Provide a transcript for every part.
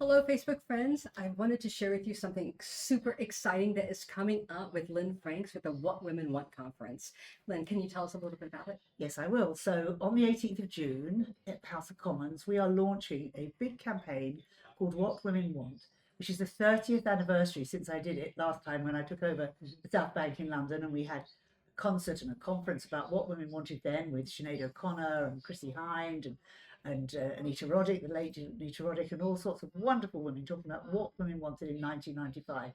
Hello, Facebook friends. I wanted to share with you something super exciting that is coming up with Lynne Franks with the What Women Want conference. Lynne, can you tell us a little bit about it? Yes, I will. So on the 18th of June at the House of Commons, we are launching a big campaign called What Women Want, which is the 30th anniversary since I did it last time when I took over the South Bank in London, and we had a concert and a conference about what women wanted then with Sinead O'Connor and Chrissie Hynde and Anita Roddick, the late Anita Roddick, and all sorts of wonderful women talking about what women wanted in 1995.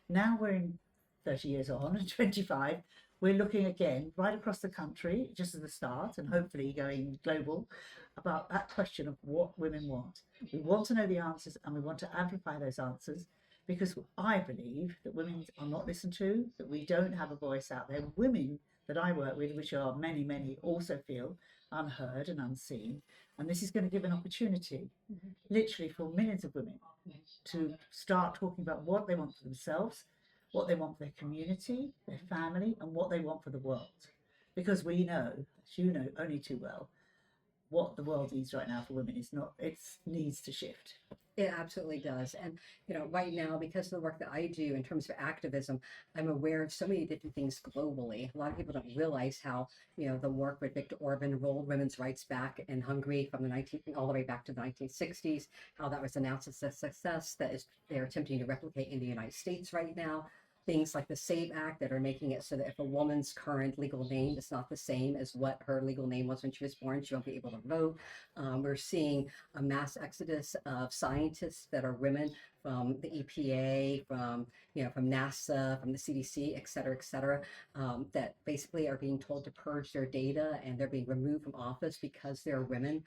Now we're in 30 years on, 25, we're looking again right across the country, just as a start, and hopefully going global, about that question of what women want. We want to know the answers and we want to amplify those answers because I believe that women are not listened to, that we don't have a voice out there. Women that I work with, which are many, many, also feel unheard and unseen. And this is going to give an opportunity, literally, for millions of women to start talking about what they want for themselves, what they want for their community, their family, and what they want for the world. Because we know, as you know only too well, what the world needs right now for women is not, it needs to shift. It absolutely does. And, right now, because of the work that I do in terms of activism, I'm aware of so many different things globally. A lot of people don't realize how, the work with Viktor Orban rolled women's rights back in Hungary from the all the way back to the 1960s, how that was announced as a success that is they're attempting to replicate in the United States right now. Things like the SAVE Act that are making it so that if a woman's current legal name is not the same as what her legal name was when she was born, she won't be able to vote. We're seeing a mass exodus of scientists that are women from the EPA, from NASA, from the CDC, et cetera, that basically are being told to purge their data and they're being removed from office because they're women.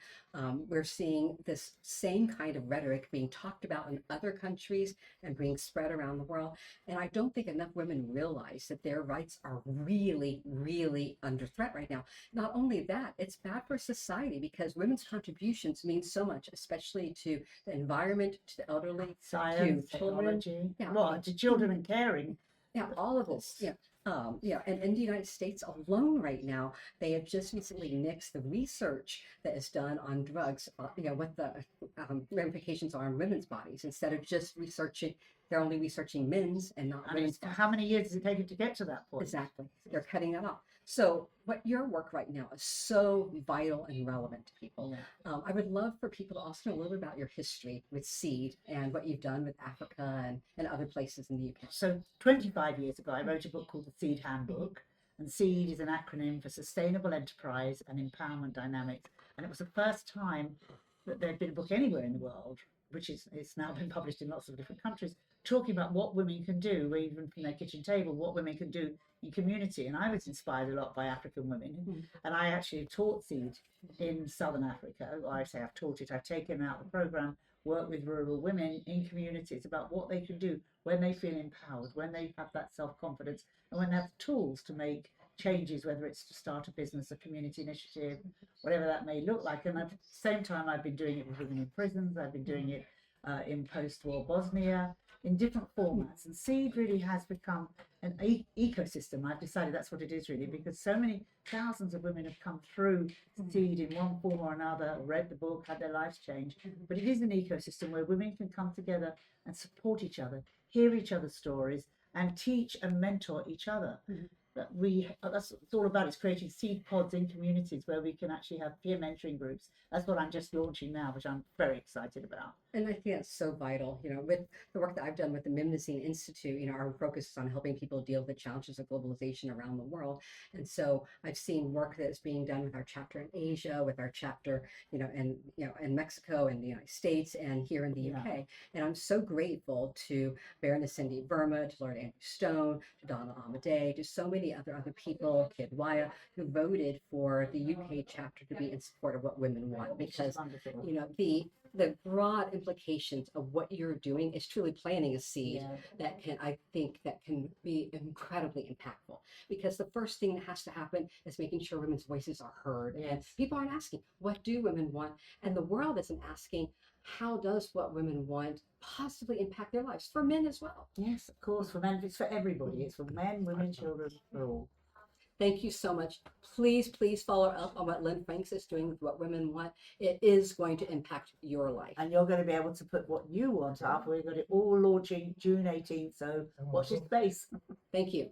We're seeing this same kind of rhetoric being talked about in other countries and being spread around the world. And I don't think enough women realize that their rights are really, really under threat right now. Not only that, it's bad for society because women's contributions mean so much, especially to the environment, to the elderly, Science, to children. technology, to children and caring. Yeah, all of this. Yeah. And in the United States alone right now, they have just recently nixed the research that is done on drugs, what the ramifications are on women's bodies. Instead of just researching, they're only researching men's and not women's bodies. How many years does it take to get to that point? Exactly. They're cutting that off. So what your work right now is so vital and relevant to people. Yeah. I would love for people to also know a little bit about your history with SEED and what you've done with Africa and other places in the UK. So 25 years ago, I wrote a book called The SEED Handbook. And SEED is an acronym for Sustainable Enterprise and Empowerment Dynamics. And it was the first time that there'd been a book anywhere in the world, which it's now been published in lots of different countries, talking about what women can do, even from their kitchen table, what women can do in community. And I was inspired a lot by African women. And I actually taught SEED in Southern Africa. I say I've taught it, I've taken out the program, work with rural women in communities about what they can do when they feel empowered, when they have that self-confidence, and when they have tools to make changes, whether it's to start a business, a community initiative, whatever that may look like. And at the same time, I've been doing it with women in prisons, I've been doing it in post-war Bosnia, in different formats. And SEED really has become an ecosystem. I've decided that's what it is really, because so many thousands of women have come through SEED in one form or another, read the book, had their lives changed. But it is an ecosystem where women can come together and support each other, hear each other's stories, and teach and mentor each other. That's what it's all about, is creating SEED pods in communities where we can actually have peer mentoring groups. That's what I'm just launching now, which I'm very excited about. And I think that's so vital, with the work that I've done with the Mimnesine Institute, our focus is on helping people deal with the challenges of globalization around the world. And so I've seen work that is being done with our chapter in Asia, with our chapter, in Mexico and the United States and here in the UK. And I'm so grateful to Baroness Cindy Verma, to Lord Andrew Stone, to Donna Amadei, to so many other people, Kid Waya, who voted for the UK chapter to be in support of what women want, because, the broad implications of what you're doing is truly planting a seed that can be incredibly impactful. Because the first thing that has to happen is making sure women's voices are heard. Yes. And people aren't asking, what do women want? And the world isn't asking, how does what women want positively impact their lives? For men as well. Yes, of course, for men, it's for everybody. It's for men, women, children, for all. Thank you so much. Please follow up on what Lynne Franks is doing with What Women Want. It is going to impact your life. And you're going to be able to put what you want up. We've got it all launching June 18th, so watch this space. Thank you.